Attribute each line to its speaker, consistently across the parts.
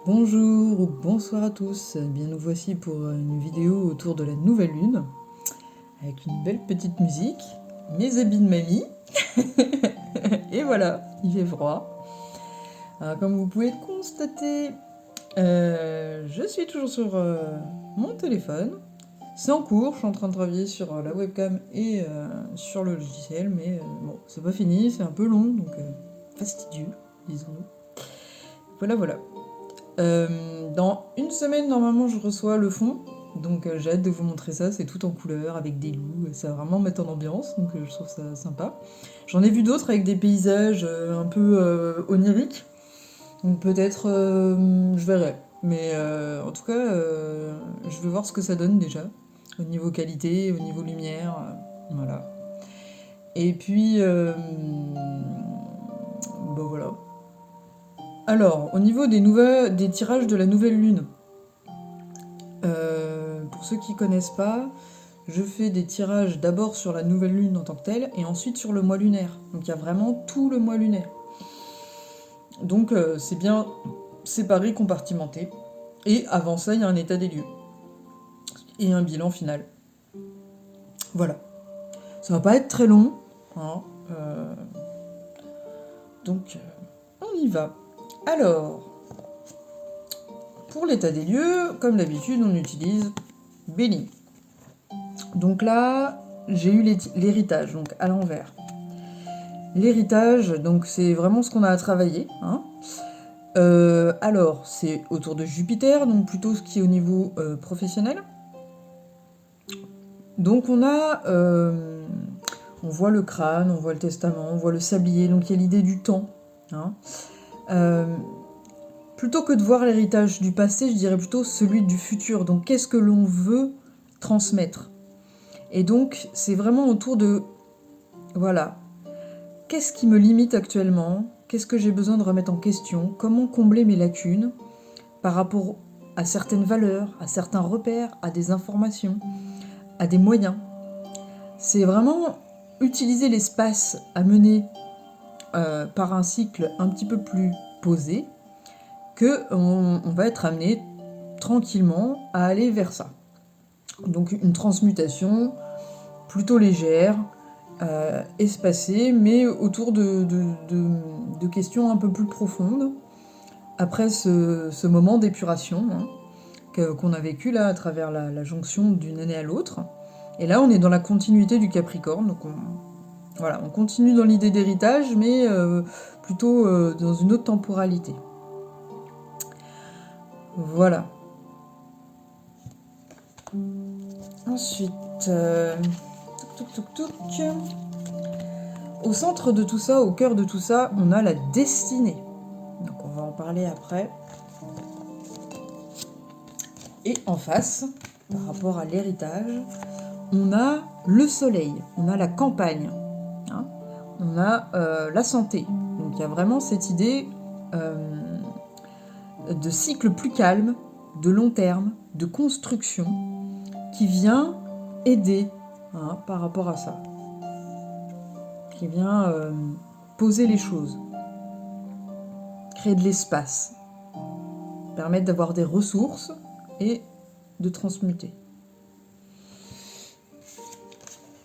Speaker 1: Bonjour ou bonsoir à tous, bien nous voici pour une vidéo autour de la nouvelle lune, avec une belle petite musique, mes habits de mamie, et voilà, il fait froid. Alors comme vous pouvez le constater, je suis toujours sur mon téléphone, c'est en cours, je suis en train de travailler sur la webcam et sur le logiciel, mais bon, c'est pas fini, c'est un peu long, donc fastidieux, disons-nous. Voilà, voilà. Dans une semaine, normalement, je reçois le fond. Donc j'ai hâte de vous montrer ça, c'est tout en couleur, avec des loups, ça va vraiment mettre en ambiance, donc je trouve ça sympa. J'en ai vu d'autres avec des paysages un peu oniriques, donc peut-être je verrai. Mais en tout cas, je vais voir ce que ça donne déjà, au niveau qualité, au niveau lumière, voilà. Et puis, bah voilà. Alors, au niveau des tirages de la nouvelle lune, pour ceux qui connaissent pas, je fais des tirages d'abord sur la nouvelle lune en tant que telle et ensuite sur le mois lunaire. Donc il y a vraiment tout le mois lunaire. Donc c'est bien séparé, compartimenté. Et avant ça, il y a un état des lieux et un bilan final. Voilà. Ça va pas être très long, hein, donc on y va. Alors, pour l'état des lieux, comme d'habitude, on utilise Belling. Donc là, j'ai eu l'héritage, donc à l'envers. L'héritage, donc c'est vraiment ce qu'on a à travailler. Hein. Alors, c'est autour de Jupiter, donc plutôt ce qui est au niveau professionnel. Donc on voit le crâne, on voit le testament, on voit le sablier, donc il y a l'idée du temps. Hein. Plutôt que de voir l'héritage du passé, je dirais plutôt celui du futur. Donc qu'est-ce que l'on veut transmettre? Et donc c'est vraiment autour de, voilà, qu'est-ce qui me limite actuellement? Qu'est-ce que j'ai besoin de remettre en question? Comment combler mes lacunes par rapport à certaines valeurs, à certains repères, à des informations, à des moyens? C'est vraiment utiliser l'espace à mener par un cycle un petit peu plus posé que on va être amené tranquillement à aller vers ça. Donc une transmutation plutôt légère, espacée, mais autour de questions un peu plus profondes, après ce moment d'épuration qu'on a vécu là à travers la jonction d'une année à l'autre. Et là, on est dans la continuité du Capricorne, donc on continue dans l'idée d'héritage, mais plutôt dans une autre temporalité. Voilà. Ensuite, au centre de tout ça, au cœur de tout ça, on a la destinée. Donc on va en parler après. Et en face, par rapport à l'héritage, on a le soleil, on a la campagne, hein, on a la santé. Donc il y a vraiment cette idée de cycle plus calme, de long terme, de construction, qui vient aider par rapport à ça, qui vient poser les choses, créer de l'espace, permettre d'avoir des ressources et de transmuter.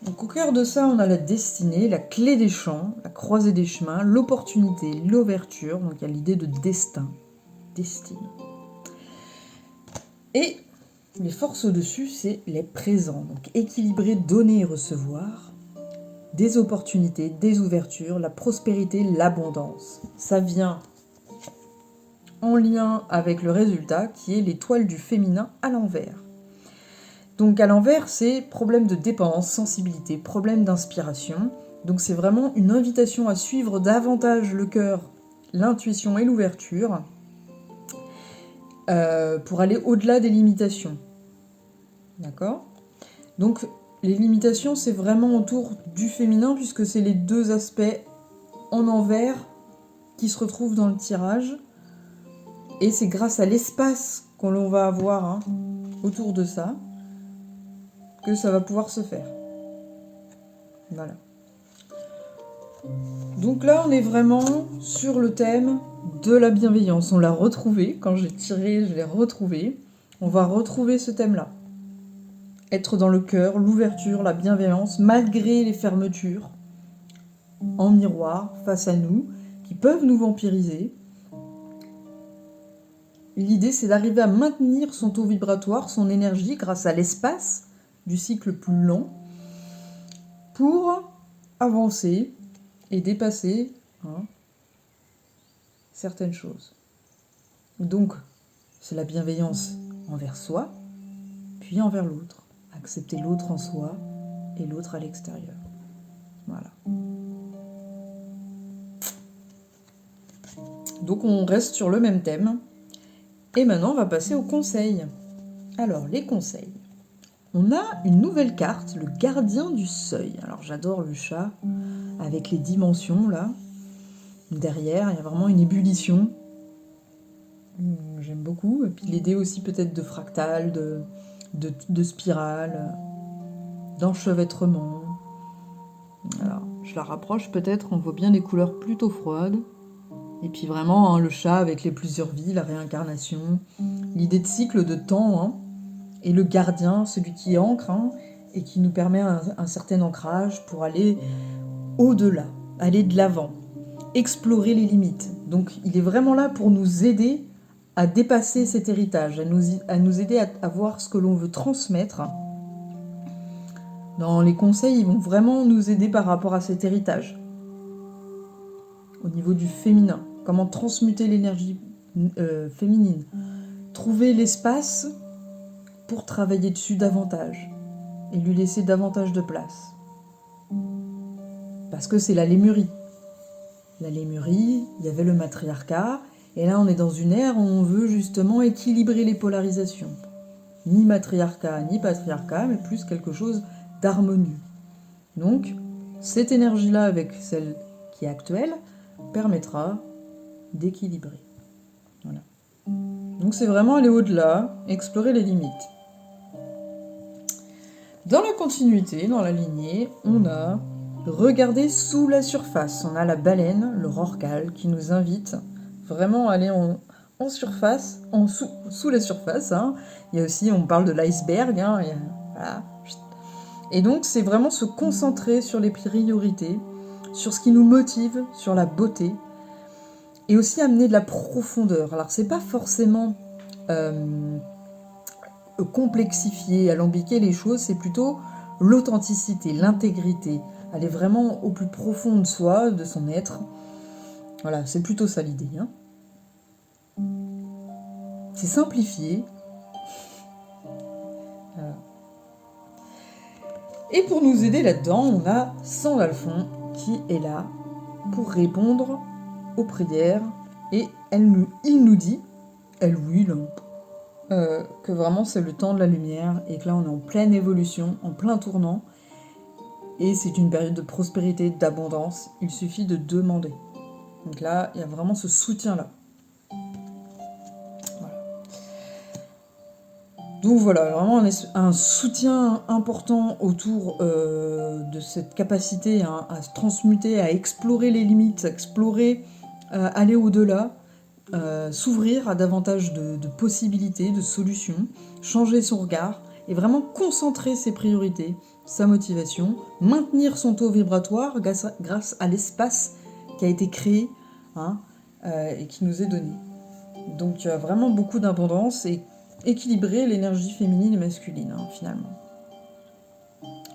Speaker 1: Donc au cœur de ça, on a la destinée, la clé des champs, la croisée des chemins, l'opportunité, l'ouverture, donc il y a l'idée de destin, destinée. Et les forces au-dessus, c'est les présents, donc équilibrer, donner et recevoir, des opportunités, des ouvertures, la prospérité, l'abondance. Ça vient en lien avec le résultat qui est l'étoile du féminin à l'envers. Donc à l'envers, c'est problème de dépendance, sensibilité, problème d'inspiration. Donc c'est vraiment une invitation à suivre davantage le cœur, l'intuition et l'ouverture pour aller au-delà des limitations. D'accord ? Donc les limitations, c'est vraiment autour du féminin puisque c'est les deux aspects en envers qui se retrouvent dans le tirage. Et c'est grâce à l'espace qu'on va avoir autour de ça que ça va pouvoir se faire. Voilà. Donc là, on est vraiment sur le thème de la bienveillance. On l'a retrouvé, quand j'ai tiré, je l'ai retrouvé. On va retrouver ce thème-là. Être dans le cœur, l'ouverture, la bienveillance, malgré les fermetures, en miroir, face à nous, qui peuvent nous vampiriser. L'idée, c'est d'arriver à maintenir son taux vibratoire, son énergie, grâce à l'espace du cycle plus lent, pour avancer et dépasser certaines choses. Donc, c'est la bienveillance envers soi, puis envers l'autre. Accepter l'autre en soi et l'autre à l'extérieur. Voilà. Donc, on reste sur le même thème. Et maintenant, on va passer aux conseils. Alors, les conseils. On a une nouvelle carte, le gardien du seuil. Alors, j'adore le chat, avec les dimensions, là. Derrière, il y a vraiment une ébullition. J'aime beaucoup. Et puis, l'idée aussi peut-être de fractal, de spirale, d'enchevêtrement. Alors, je la rapproche peut-être, on voit bien des couleurs plutôt froides. Et puis vraiment, le chat avec les plusieurs vies, la réincarnation, l'idée de cycle de temps, et le gardien, celui qui ancre, et qui nous permet un certain ancrage pour aller au-delà, aller de l'avant, explorer les limites. Donc il est vraiment là pour nous aider à dépasser cet héritage, à nous aider à voir ce que l'on veut transmettre. Dans les conseils, ils vont vraiment nous aider par rapport à cet héritage. Au niveau du féminin, comment transmuter l'énergie féminine, trouver l'espace pour travailler dessus davantage et lui laisser davantage de place. Parce que c'est la Lémurie. La Lémurie, il y avait le matriarcat, et là on est dans une ère où on veut justement équilibrer les polarisations. Ni matriarcat, ni patriarcat, mais plus quelque chose d'harmonieux. Donc, cette énergie-là avec celle qui est actuelle, permettra d'équilibrer. Voilà. Donc c'est vraiment aller au-delà, explorer les limites. Dans la continuité, dans la lignée, on a regarder sous la surface. On a la baleine, le rorqual, qui nous invite vraiment à aller en surface, sous la surface. Il y a aussi, on parle de l'iceberg. Voilà. Et donc c'est vraiment se concentrer sur les priorités, sur ce qui nous motive, sur la beauté, et aussi amener de la profondeur. Alors c'est pas forcément complexifier, alambiquer les choses, c'est plutôt l'authenticité, l'intégrité, aller vraiment au plus profond de soi, de son être. Voilà, c'est plutôt ça l'idée. C'est simplifié. Voilà. Et pour nous aider là-dedans, on a Sandalphon qui est là pour répondre aux prières. Et il nous dit, elle ou il, que vraiment c'est le temps de la lumière et que là on est en pleine évolution, en plein tournant. Et c'est une période de prospérité, d'abondance. Il suffit de demander. Donc là, il y a vraiment ce soutien-là. Voilà. Donc voilà, vraiment un soutien important autour de cette capacité à se transmuter, à explorer les limites, à explorer, aller au-delà, s'ouvrir à davantage de possibilités, de solutions, changer son regard et vraiment concentrer ses priorités, sa motivation, maintenir son taux vibratoire grâce à l'espace qui a été créé et qui nous est donné. Donc vraiment beaucoup d'abondance et équilibrer l'énergie féminine et masculine, finalement.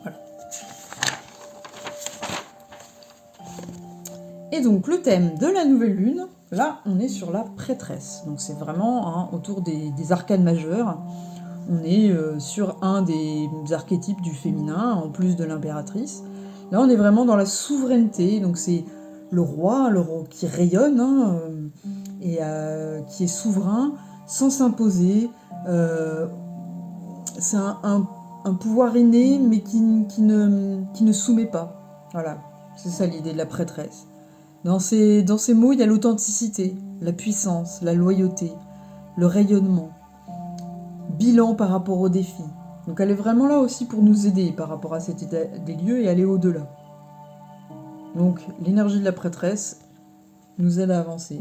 Speaker 1: Voilà. Et donc le thème de la nouvelle lune, là on est sur la prêtresse. Donc c'est vraiment autour des arcanes majeures. On est sur un des archétypes du féminin, en plus de l'impératrice. Là, on est vraiment dans la souveraineté. Donc, c'est le roi qui rayonne et qui est souverain, sans s'imposer. C'est un pouvoir inné, mais qui ne soumet pas. Voilà, c'est ça l'idée de la prêtresse. Dans ces mots, il y a l'authenticité, la puissance, la loyauté, le rayonnement. Bilan par rapport aux défis. Donc elle est vraiment là aussi pour nous aider par rapport à cet état des lieux et aller au-delà. Donc l'énergie de la prêtresse nous aide à avancer.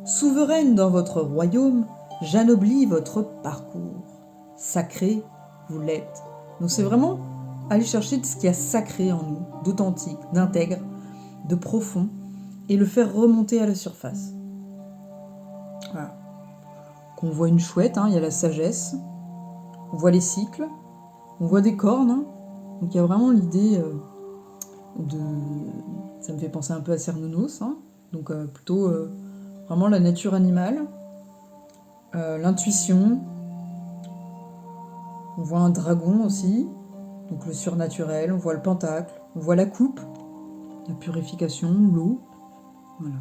Speaker 1: Souveraine dans votre royaume, j'anoblis votre parcours. Sacré, vous l'êtes. Donc c'est vraiment aller chercher de ce qu'il y a sacré en nous, d'authentique, d'intègre, de profond, et le faire remonter à la surface. Voilà. On voit une chouette, il y a la sagesse, on voit les cycles, on voit des cornes, donc il y a vraiment l'idée de... Ça me fait penser un peu à Cernunnos, donc plutôt vraiment la nature animale, l'intuition, on voit un dragon aussi, donc le surnaturel, on voit le pentacle, on voit la coupe, la purification, l'eau, voilà.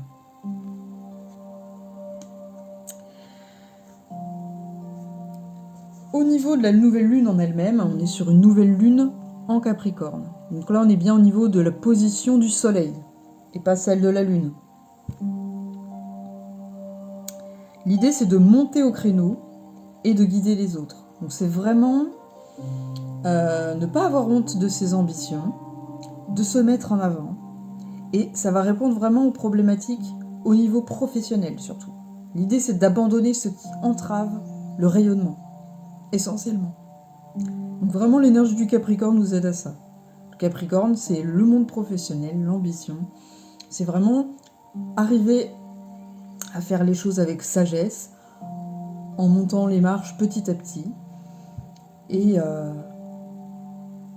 Speaker 1: Au niveau de la nouvelle lune en elle-même, on est sur une nouvelle lune en Capricorne. Donc là, on est bien au niveau de la position du soleil, et pas celle de la lune. L'idée, c'est de monter au créneau et de guider les autres. Donc c'est vraiment ne pas avoir honte de ses ambitions, de se mettre en avant. Et ça va répondre vraiment aux problématiques au niveau professionnel surtout. L'idée, c'est d'abandonner ce qui entrave le rayonnement, essentiellement. Donc vraiment, l'énergie du Capricorne nous aide à ça. Le Capricorne, c'est le monde professionnel, l'ambition. C'est vraiment arriver à faire les choses avec sagesse, en montant les marches petit à petit, et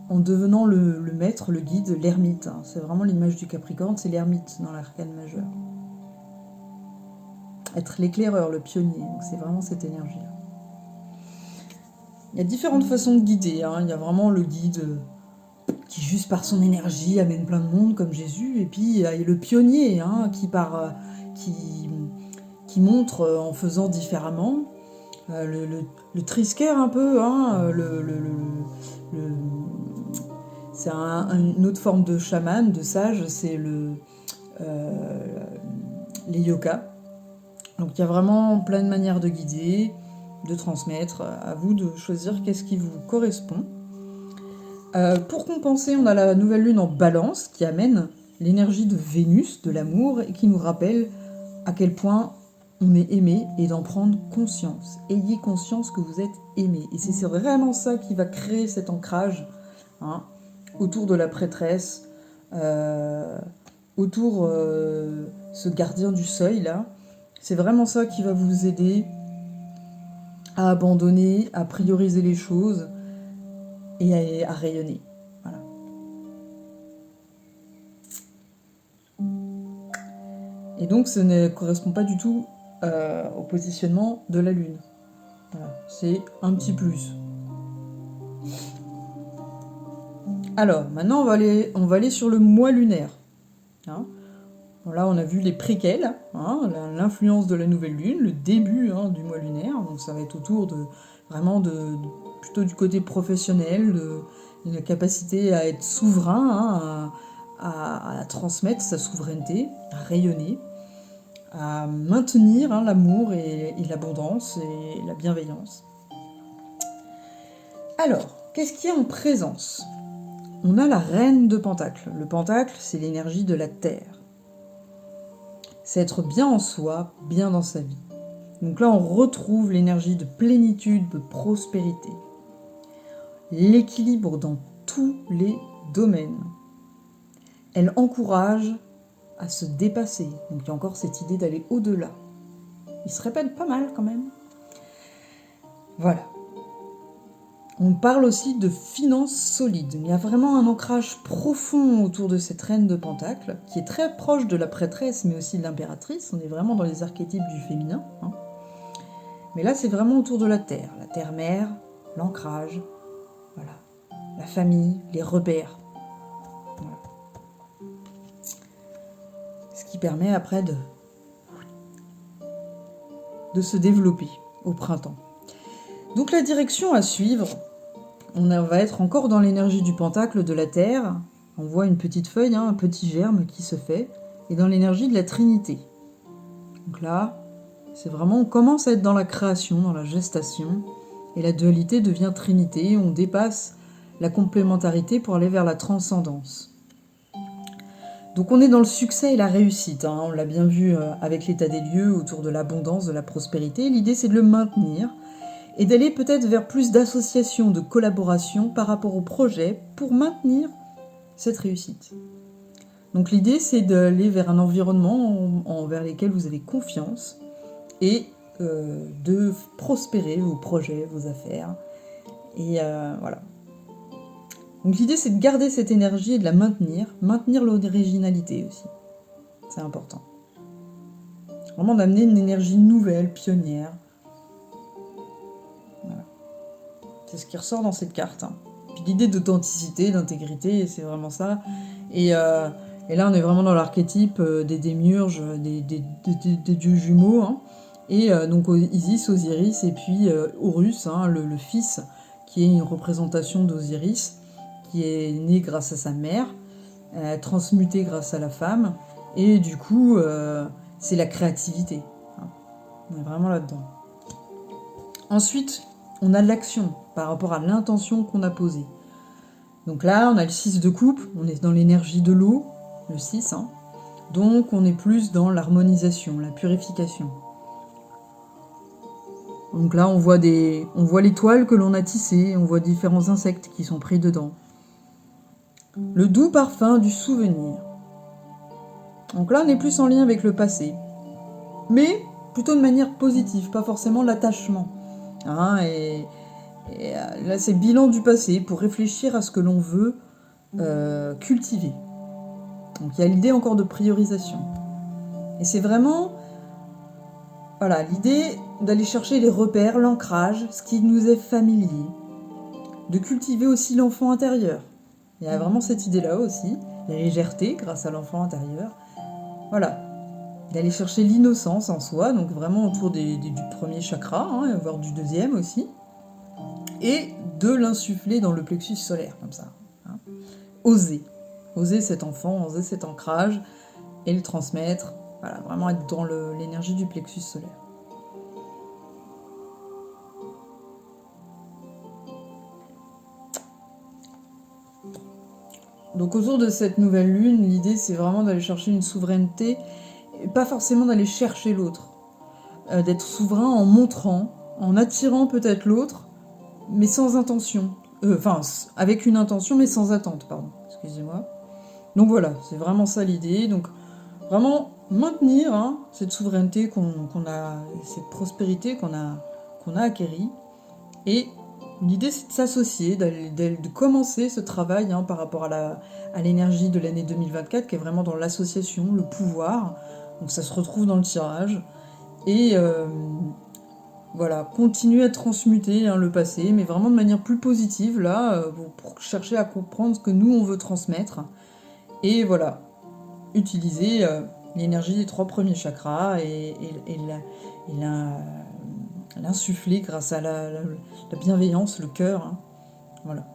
Speaker 1: en devenant le maître, le guide, l'ermite. C'est vraiment l'image du Capricorne, c'est l'ermite dans l'arcane majeur. Être l'éclaireur, le pionnier, donc c'est vraiment cette énergie-là. Il y a différentes façons de guider. Il y a vraiment le guide qui, juste par son énergie, amène plein de monde, comme Jésus. Et puis, il y a le pionnier qui montre en faisant différemment. Le trisqueur, un peu. C'est une autre forme de chaman, de sage. C'est les yokas. Donc, il y a vraiment plein de manières de guider, de transmettre. À vous de choisir qu'est-ce qui vous correspond. Pour compenser, on a la nouvelle lune en Balance qui amène l'énergie de Vénus, de l'amour, et qui nous rappelle à quel point on est aimé et d'en prendre conscience. Ayez conscience que vous êtes aimé. Et c'est vraiment ça qui va créer cet ancrage autour de la prêtresse, autour ce gardien du seuil là. C'est vraiment ça qui va vous aider à abandonner, à prioriser les choses et à rayonner. Voilà. Et donc, ce ne correspond pas du tout au positionnement de la Lune. Voilà. C'est un petit plus. Alors, maintenant, on va aller sur le mois lunaire. Là, on a vu les préquels, l'influence de la nouvelle lune, le début du mois lunaire. Donc, ça va être autour plutôt du côté professionnel, de la capacité à être souverain, à transmettre sa souveraineté, à rayonner, à maintenir l'amour et l'abondance et la bienveillance. Alors, qu'est-ce qu'il y a en présence ? On a la reine de Pentacle. Le Pentacle, c'est l'énergie de la terre. C'est être bien en soi, bien dans sa vie. Donc là, on retrouve l'énergie de plénitude, de prospérité. L'équilibre dans tous les domaines. Elle encourage à se dépasser. Donc il y a encore cette idée d'aller au-delà. Il se répète pas mal quand même. Voilà. On parle aussi de finances solides. Il y a vraiment un ancrage profond autour de cette reine de Pentacle, qui est très proche de la prêtresse, mais aussi de l'impératrice. On est vraiment dans les archétypes du féminin. Mais là, c'est vraiment autour de la terre-mère, l'ancrage, voilà, la famille, les repères. Voilà. Ce qui permet après de se développer au printemps. Donc la direction à suivre, on va être encore dans l'énergie du pentacle de la terre. On voit une petite feuille, un petit germe qui se fait, et dans l'énergie de la Trinité. Donc là, c'est vraiment, on commence à être dans la création, dans la gestation, et la dualité devient Trinité. On dépasse la complémentarité pour aller vers la transcendance. Donc on est dans le succès et la réussite, hein. On l'a bien vu avec l'état des lieux autour de l'abondance, de la prospérité. L'idée c'est de le maintenir et d'aller peut-être vers plus d'associations, de collaboration par rapport au projet pour maintenir cette réussite. Donc l'idée c'est d'aller vers un environnement vers lequel vous avez confiance et de prospérer vos projets, vos affaires. Et voilà. Donc l'idée c'est de garder cette énergie et de la maintenir l'originalité aussi. C'est important. Vraiment d'amener une énergie nouvelle, pionnière. Voilà. C'est ce qui ressort dans cette carte. Hein. Puis l'idée d'authenticité, d'intégrité, c'est vraiment ça. Et là on est vraiment dans l'archétype des démiurges, des dieux jumeaux. Hein. Et donc Isis, Osiris et puis Horus, hein, le fils, qui est une représentation d'Osiris, qui est né grâce à sa mère, transmuté grâce à la femme, et du coup, c'est la créativité. Hein. On est vraiment là-dedans. Ensuite, on a l'action par rapport à l'intention qu'on a posée. Donc là, on a le 6 de coupe, on est dans l'énergie de l'eau, le 6, hein. Donc on est plus dans l'harmonisation, la purification. Donc là, on voit l'étoile que l'on a tissée, on voit différents insectes qui sont pris dedans. Le doux parfum du souvenir. Donc là, on est plus en lien avec le passé. Mais plutôt de manière positive, pas forcément l'attachement. Hein, et là, c'est le bilan du passé pour réfléchir à ce que l'on veut cultiver. Donc il y a l'idée encore de priorisation. Et c'est vraiment voilà, l'idée d'aller chercher les repères, l'ancrage, ce qui nous est familier. De cultiver aussi l'enfant intérieur. Il y a vraiment cette idée-là aussi, la légèreté grâce à l'enfant intérieur. Voilà, d'aller chercher l'innocence en soi, donc vraiment autour du premier chakra, hein, voire du deuxième aussi, et de l'insuffler dans le plexus solaire, comme ça. Hein. Oser cet enfant, oser cet ancrage, et le transmettre, voilà, vraiment être dans l'énergie du plexus solaire. Donc autour de cette nouvelle lune, l'idée c'est vraiment d'aller chercher une souveraineté, et pas forcément d'aller chercher l'autre. D'être souverain en montrant, en attirant peut-être l'autre, mais sans intention. Enfin, avec une intention, mais sans attente, pardon. Excusez-moi. Donc voilà, c'est vraiment ça l'idée. Donc vraiment maintenir hein, cette souveraineté qu'on a, cette prospérité qu'on a acquérie. Et l'idée c'est de s'associer, de commencer ce travail hein, par rapport à l'énergie de l'année 2024 qui est vraiment dans l'association, le pouvoir. Donc ça se retrouve dans le tirage. Et voilà, continuer à transmuter hein, le passé, mais vraiment de manière plus positive, là, pour chercher à comprendre ce que nous, on veut transmettre. Et voilà, utiliser l'énergie des 3 premiers chakras et l'insuffler grâce à la bienveillance, le cœur. Hein. Voilà.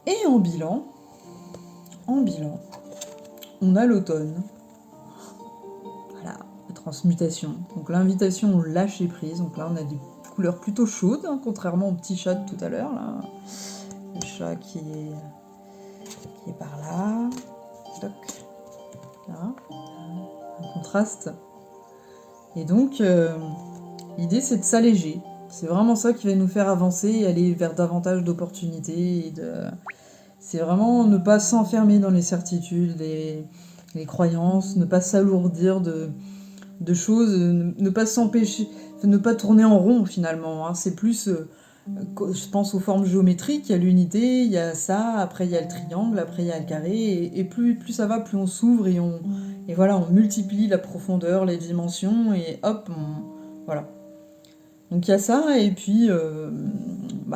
Speaker 1: Et en bilan, on a l'automne. Voilà, la transmutation. Donc l'invitation au lâcher prise. Donc là, on a des couleurs plutôt chaudes, hein, contrairement au petit chat de tout à l'heure. Là. Le chat qui est par là. Toc. Là. Un contraste. Et donc, l'idée, c'est de s'alléger. C'est vraiment ça qui va nous faire avancer et aller vers davantage d'opportunités. C'est vraiment ne pas s'enfermer dans les certitudes, les croyances, ne pas s'alourdir de choses, ne pas s'empêcher, ne pas tourner en rond finalement. Hein. C'est plus, je pense aux formes géométriques, il y a l'unité, il y a ça, après il y a le triangle, après il y a le carré, et plus ça va, plus on s'ouvre et voilà, on multiplie la profondeur, les dimensions, et hop, voilà. Donc il y a ça, et puis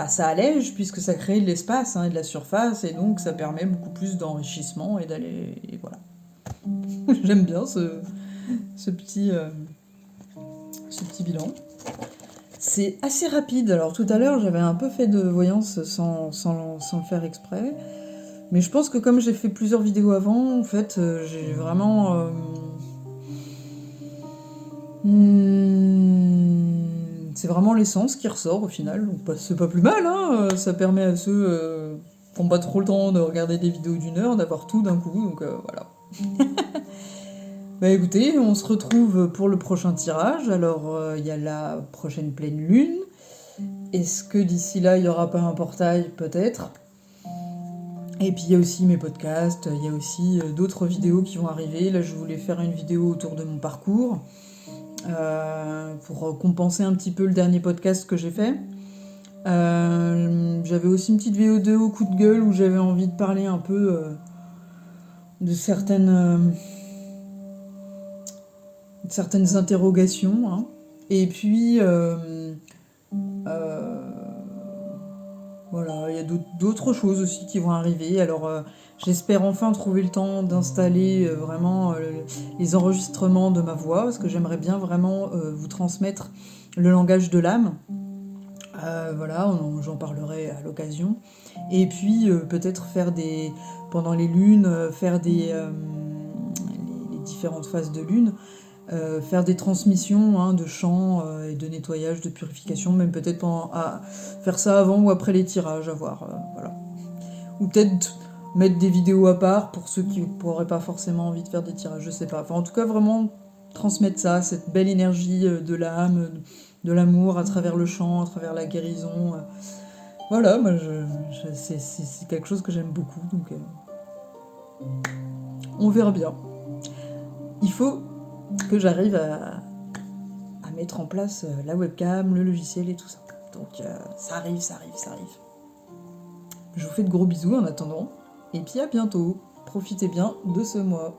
Speaker 1: ça allège, puisque ça crée de l'espace hein, et de la surface, et donc ça permet beaucoup plus d'enrichissement et d'aller... Et voilà. J'aime bien ce petit bilan. C'est assez rapide. Alors tout à l'heure, j'avais un peu fait de voyance sans le faire exprès. Mais je pense que comme j'ai fait plusieurs vidéos avant, en fait, j'ai vraiment... c'est vraiment l'essence qui ressort au final. Donc c'est pas plus mal, hein. Ça permet à ceux prends pas trop le temps de regarder des vidéos d'1 heure, d'avoir tout d'un coup, donc voilà. Bah écoutez, on se retrouve pour le prochain tirage. Alors, il y a la prochaine pleine lune. Est-ce que d'ici là, il n'y aura pas un portail? Peut-être. Et puis, il y a aussi mes podcasts, il y a aussi d'autres vidéos qui vont arriver. Là, je voulais faire une vidéo autour de mon parcours, pour compenser un petit peu le dernier podcast que j'ai fait. J'avais aussi une petite vidéo coup de gueule où j'avais envie de parler un peu de certaines interrogations, hein. Et puis, voilà, il y a d'autres choses aussi qui vont arriver. Alors, j'espère enfin trouver le temps d'installer vraiment les enregistrements de ma voix, parce que j'aimerais bien vraiment vous transmettre le langage de l'âme. Voilà, j'en parlerai à l'occasion. Et puis, peut-être pendant les lunes, faire les différentes phases de lune, faire des transmissions, hein, de chants et de nettoyage, de purification, même peut-être faire ça avant ou après les tirages, à voir. Voilà. Ou peut-être mettre des vidéos à part pour ceux qui n'auraient pas forcément envie de faire des tirages, je sais pas. Enfin, en tout cas, vraiment transmettre ça, cette belle énergie de l'âme, de l'amour à travers le chant, à travers la guérison. Voilà, moi, c'est quelque chose que j'aime beaucoup, donc on verra bien. Il faut que j'arrive à mettre en place la webcam, le logiciel et tout ça. Donc ça arrive. Je vous fais de gros bisous en attendant. Et puis à bientôt. Profitez bien de ce mois.